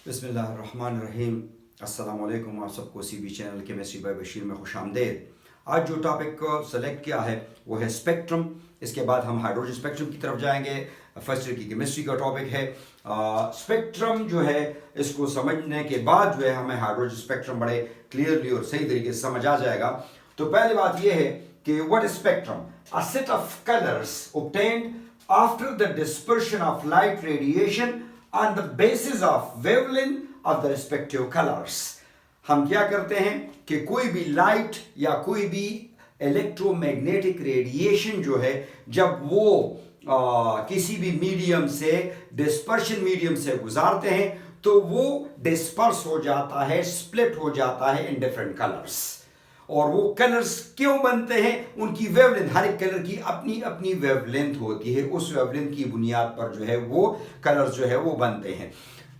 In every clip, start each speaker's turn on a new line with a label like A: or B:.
A: बिस्मिल्लाहिर्रहमानिर्रहीम। अस्सलामुअलैकुम। आप सबको CB channel chemistry bye Bashir में खुशामदीद। आज जो टॉपिक सेलेक्ट किया है वो है स्पेक्ट्रम। इसके बाद हम हाइड्रोजन स्पेक्ट्रम की तरफ जाएंगे। फर्स्ट ईयर की केमिस्ट्री का टॉपिक है। स्पेक्ट्रम जो है इसको समझने के बाद जो है हमें हाइड्रोजन स्पेक्ट्रम बड़े क्लियरली और सही तरीके से समझ आ जाएगा। तो पहली बात यह है कि what is spectrum? A set of colours obtained after the dispersion of light radiation on the basis of wavelength of the respective colors। हम क्या करते हैं कि कोई भी लाइट या कोई भी इलेक्ट्रोमैग्नेटिक रेडिएशन जो है जब वो किसी भी मीडियम से डिस्पर्शन मीडियम से गुजारते हैं तो वो डिस्पर्स हो जाता है, स्प्लिट हो जाता है इन डिफरेंट कलर्स। और वो कलर्स क्यों बनते हैं? उनकी वेवलेंथ, हर एक कलर की अपनी अपनी वेवलेंथ होती है। उस वेवलेंथ की बुनियाद पर जो है वो कलर्स जो है वो बनते हैं।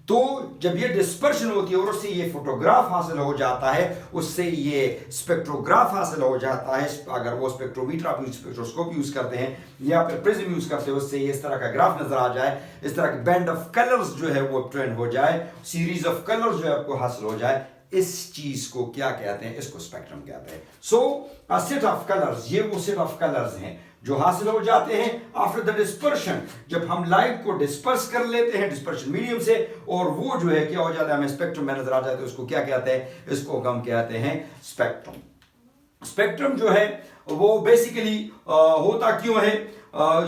A: तो जब ये डिस्पर्शन होती है और उससे ये फोटोग्राफ हासिल हो जाता है, उससे ये स्पेक्ट्रोग्राफ हासिल हो जाता है। अगर वो स्पेक्ट्रोमीटर आप स्पेक्ट्रोस्कोप यूज करते हैं या फिर प्रिज्म यूज करते हैं, उससे इस तरह का ग्राफ नजर आ जाए, इस तरह के बैंड ऑफ कलर्स जो है वो ट्रेंड हो जाए, सीरीज ऑफ कलर्स जो है आपको हासिल हो जाए, इस चीज को क्या कहते हैं? इसको स्पेक्ट्रम कहते हैं। सो अ सेट ऑफ कलर्स, ये वो सेट ऑफ कलर्स हैं जो हासिल हो जाते हैं आफ्टर द डिस्पर्शन, जब हम लाइट को डिस्पर्स कर लेते हैं डिस्पर्शन मीडियम से, और वो जो है क्या हो जाता है, हमें स्पेक्ट्रम में नजर आ जाता है। उसको क्या कहते हैं? इसको हम कहते हैं स्पेक्ट्रम। स्पेक्ट्रम जो है वो बेसिकली होता क्यों है?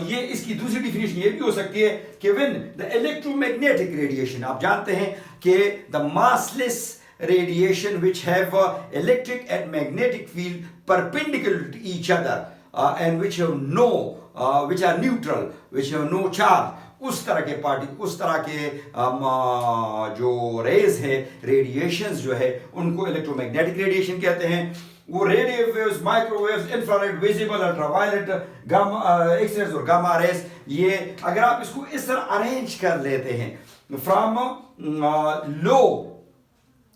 A: ये इसकी दूसरी डिफिनेशन ये भी हो सकती है कि व्हेन द इलेक्ट्रोमैग्नेटिक रेडिएशन, आप जानते हैं कि the massless radiation which have electric and magnetic field perpendicular to each other and which have no which are neutral, which have no charge, उस तरह के उस तरह के जो रेज है, रेडिएशंस जो है, उनको इलेक्ट्रोमैग्नेटिक रेडिएशन कहते हैं। वो radio waves, microwaves, infrared, visible, ultraviolet, gamma, X-rays और गामा रेज, ये अगर आप इसको इस तरह अरेंज कर लेते हैं from low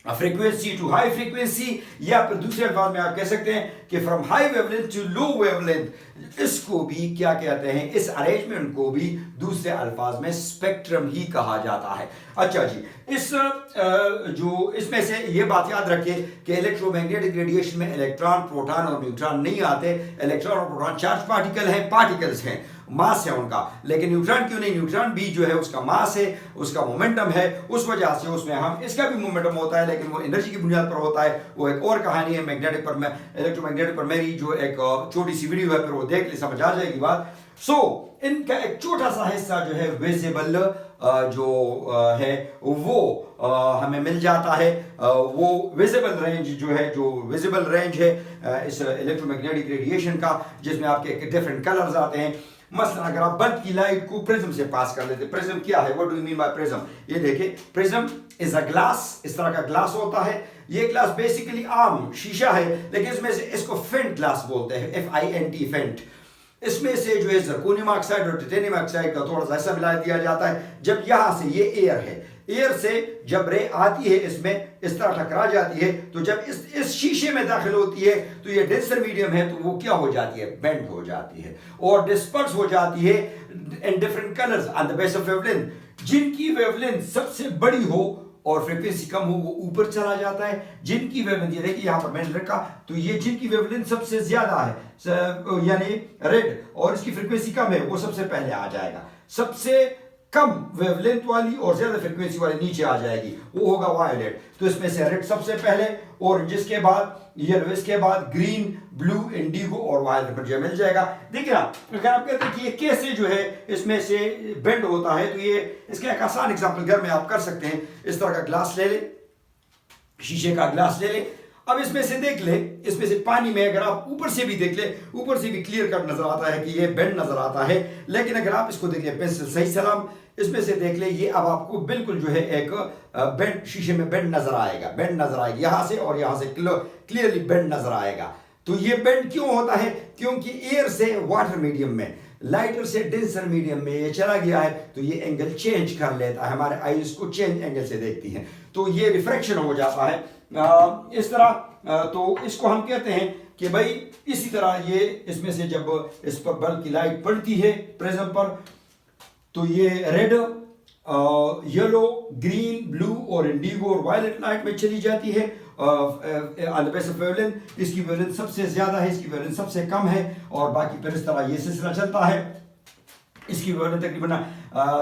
A: frequency to high frequency, या फिर दूसरे अल्फाज में आप कह सकते हैं कि from high wavelength to low wavelength, इसको भी क्या कहते हैं? इस अरेंजमेंट को भी दूसरे अल्फाज में स्पेक्ट्रम ही कहा जाता है। अच्छा जी, इस जो इसमें से ये बात याद रखिए कि इलेक्ट्रोमैग्नेटिक रेडिएशन में इलेक्ट्रॉन, प्रोटॉन और न्यूट्रॉन नहीं आते। इलेक्ट्रॉन और प्रोटॉन चार्ज पार्टिकल्स हैं, मास है उनका। लेकिन न्यूट्रॉन क्यों नहीं? न्यूट्रॉन भी जो है उसका मास है, उसका मोमेंटम है, उस वजह से उसमें हम, इसका भी मोमेंटम होता है लेकिन वो एनर्जी की बुनियाद पर होता है। वो एक और कहानी है मैग्नेटिक पर, इलेक्ट्रोमैग्नेटिक पर मेरी जो एक छोटी सी वीडियो है, फिर वो देख ले, समझ आ जाएगी बात। सो इनका एक छोटा सा हिस्सा जो है विजिबल जो है वो हमें मिल जाता है। वो विजिबल रेंज जो है, जो विजिबल रेंज है इस इलेक्ट्रोमैग्नेटिक रेडिएशन का, जिसमें आपके डिफरेंट कलर्स आते हैं। मसलन अगर आप बल्ब की लाइट को प्रिज्म से पास कर लेते, प्रिज्म क्या है? What do you mean by prism? ये देखिए, प्रिज्म इज अ ग्लास, इस तरह का ग्लास होता है। ये ग्लास बेसिकली आम शीशा है, लेकिन इसमें से इसको फेंट ग्लास बोलते हैं, FINT, फेंट। इसमें से जो है जर्कोनियम ऑक्साइड और टाइटेनियम ऑक्साइड का थोड़ा सा ऐसा मिला दिया जाता है। जब यहां से, ये एयर है, एयर से जब रे आती है इसमें इस तरह टकरा जाती है, तो जब इस शीशे में दाखिल होती है तो ये डेंसर मीडियम है, तो वो क्या हो जाती है? बेंड हो जाती है और डिस्पर्स हो जाती है in different colours on the base of wavelength. जिनकी वेवलेंथ सबसे बड़ी हो और फ्रीक्वेंसी कम हो, वो ऊपर चला जाता है। जिनकी वेवलेंथ, ये देखिए यहां पर मैंने रखा, तो ये जिनकी वेवलेंथ सबसे ज्यादा है यानी रेड, और इसकी फ्रीक्वेंसी कम है, वो सबसे पहले आ जाएगा। सबसे कम वेवलेंथ वाली और ज्यादा फ्रीक्वेंसी वाली नीचे आ जाएगी, वो होगा वायलेट। तो इसमें से रेड सबसे पहले, ऑरेंज इसके बाद, येलो इसके बाद, ग्रीन, ब्लू, इंडिगो और वायलेट पर जो मिल जाएगा। देखिए अगर आप कहते हैं कि ये कैसे जो है इसमें से बेंड होता है, तो ये इसका एक आसान एग्जांपल घर में आप कर सकते हैं। इस तरह का ग्लास ले ले, शीशे का ग्लास ले ले। अब इसमें से देख ले, इसमें से पानी में अगर आप ऊपर से भी देख ले, ऊपर से भी क्लियर कट नजर आता है कि ये बेंड नजर आता है। लेकिन अगर आप इसको देख ले पेंसिल सही सलाम, इसमें से देख ले, ये अब आपको बिल्कुल जो है एक बेंड, शीशे में बेंड नजर आएगा, बेंड नजर आएगी यहां से, और यहां से क्लियरली बेंड नजर आएगा। तो ये बेंड क्यों होता है? क्योंकि एयर से वाटर मीडियम में, लाइटर से डेंसर मीडियम में ये चला गया है, तो ये एंगल चेंज कर लेता है, हमारे आईज को चेंज एंगल से देखती हैं, तो ये रिफ्रैक्शन हो जाता है इस तरह। तो इसको हम कहते हैं कि भाई इसी तरह ये इसमें से जब इस पर बल्ब की लाइट पड़ती है प्रिज्म पर, तो ये रेड येलो, ग्रीन, ब्लू और इंडिगो और वायलेट लाइट में चली जाती है। On the base of wavelength इसकी वेवलेंथ सबसे ज्यादा है, इसकी वेवलेंथ सबसे कम है, और बाकी फिर इस तरह ये सिलसिला चलता है। इसकी वेवलेंथ तकरीबन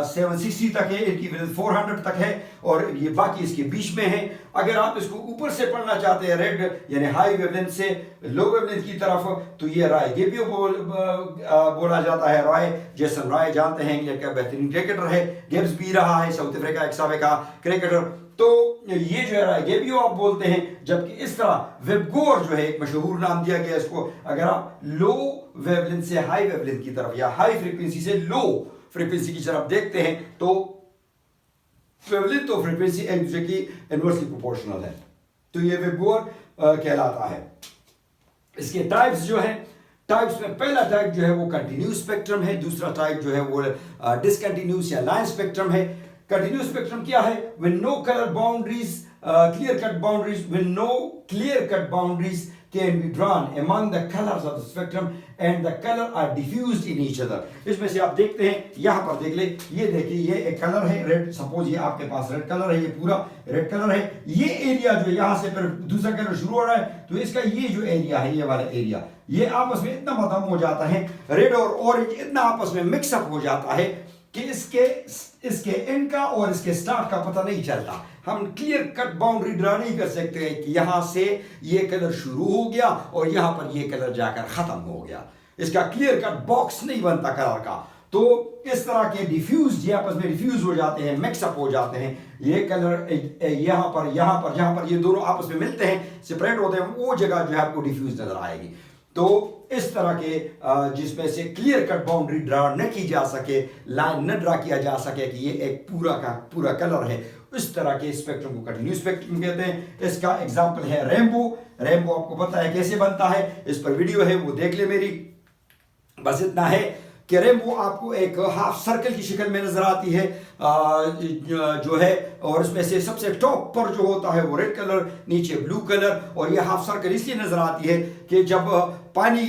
A: 760 तक है, इनकी वेवलेंथ 400 तक है, और ये बाकी इसके बीच में है। अगर आप इसको ऊपर से पढ़ना चाहते हैं रेड यानी हाई वेवलेंथ से लो वेवलेंथ की तरफ, तो ये राय गेबियो बोला जाता है। राय जेसन राय जानते हैं, इंग्लैंड का बेहतरीन क्रिकेटर है, गेब्स भी रहा है, साउथ अफ्रीका एक साबिका क्रिकेटर। तो ये जो है राय गेबियो आप बोलते हैं, जबकि इस तरह वेबगोर जो है एक मशहूर नाम दिया गया इसको। अगर आप लो वेवलेंथ से हाई वेवलेंथ की तरफ या हाई फ्रीक्वेंसी से लो फ्रीक्वेंसी की तरफ देखते हैं, तो वेवलेंथ तो फ्रीक्वेंसी एक दूसरे की इनवर्सली प्रोपोर्शनल है, तो ये वेबगोर कहलाता है। इसके टाइप्स जो है, टाइप्स में पहला टाइप जो है वो कंटिन्यूस स्पेक्ट्रम है, दूसरा टाइप जो है वो डिसकंटिन्यूस या लाइन स्पेक्ट्रम है। कंटिन्यूस स्पेक्ट्रम क्या है? when no color boundaries clear cut boundaries when no clear cut boundaries can be drawn among the colors of the spectrum and the color are diffused in each other। इसमें से आप देखते हैं, यहां पर देख ले, ये देखिए ये एक कलर है रेड, सपोज ये आपके पास रेड कलर है, ये पूरा रेड कलर है। ये एरिया जो यहां से फिर दूसरा कलर शुरू हो रहा है, तो इसका ये जो एरिया है, ये वाला एरिया, ये आपस में इतना खत्म हो जाता है, रेड और ऑरेंज इतना आपस में मिक्सअप हो जाता है कि इसके एंड का और इसके स्टार्ट का पता नहीं चलता। हम क्लियर कट बाउंड्री ड्रा नहीं कर सकते हैं कि यहां से ये कलर शुरू हो गया और यहां पर ये कलर जाकर खत्म हो गया। इसका क्लियर कट बॉक्स नहीं बनता कलर का। तो इस तरह के डिफ्यूज, ये आपस में डिफ्यूज हो जाते हैं, मिक्सअप हो जाते हैं। ये कलर यहां पर जहां पर ये दोनों आपस में मिलते हैं, सेपरेट होते हैं, वो जगह जो है आपको डिफ्यूज नजर आएगी। तो इस तरह के जिसमें से क्लियर कट बाउंड्री ड्रा न की जा सके, लाइन न ड्रा किया जा सके कि ये एक पूरा का पूरा कलर है, इस तरह के स्पेक्ट्रम को कंटिन्यूस स्पेक्ट्रम कहते हैं। इसका एग्जांपल है रेनबो। रेनबो आपको पता है कैसे बनता है, इस पर वीडियो है, वो देख ले मेरी। बस इतना है कि रेनबो आपको एक हाफ सर्कल की शक्ल में नजर आती है जो है, और इसमें से सबसे टॉप पर जो होता है वो रेड कलर, नीचे ब्लू कलर, और ये हाफ सर्कल इसलिए नजर आती है कि जब पानी,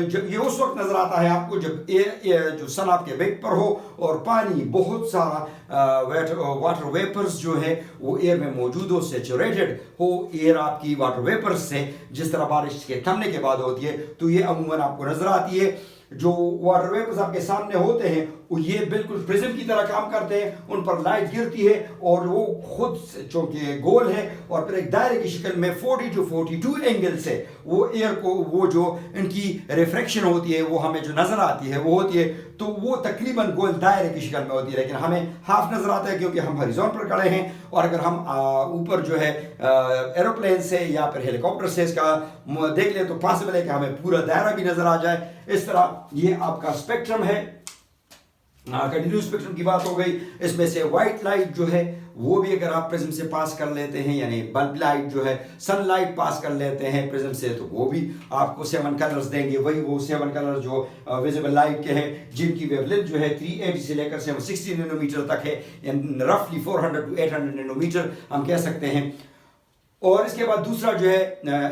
A: जब ये उस वक्त नजर आता है आपको जब जो सन आपके बेक पर हो और पानी बहुत सारा वाटर वेपर्स जो है वो एयर में मौजूद हो, सेचुरेटेड हो एयर आपकी वाटर वेपर्स से, जिस तरह बारिश के थमने के बाद होती है, तो ये अमूमन आपको नजर आती है। जो वाटर वेपर्स आपके सामने होते हैं वो ये बिल्कुल प्रिज्म की तरह काम करते हैं, उन पर लाइट गिरती है और वो खुद चूंकि गोल है और फिर एक दायरे की शक्ल में 40 to 42 एंगल से वो एयर को, वो जो इनकी रिफ्रैक्शन होती है वो हमें जो नजर आती है वो होती है, तो वो तकरीबन गोल दायरे की शक्ल में होती है, लेकिन हमें हाफ नजर आता है क्योंकि हम हॉरिजॉन्टल पर खड़े हैं। और अगर हम ऊपर जो है एरोप्लेन से या फिर हेलीकॉप्टर से इसका देख ले तो पॉसिबल है कि हमें पूरा दायरा भी नजर आ जाए। इस तरह ये आपका स्पेक्ट्रम है। कंटिन्यूस स्पेक्ट्रम की बात हो गई। इसमें से व्हाइट लाइट जो है वो भी अगर आप प्रिज्म से पास कर लेते हैं, यानी बल्ब लाइट जो है सनलाइट पास कर लेते हैं प्रिज्म से, तो वो भी आपको 7 कलर्स देंगे। वही वो 7 कलर जो विजिबल लाइट के हैं, जिनकी वेवलेंथ जो है 380 से लेकर 760 नैनोमीटर तक है, रफली 400 to 800 नैनोमीटर हम कह सकते हैं। और इसके बाद दूसरा जो है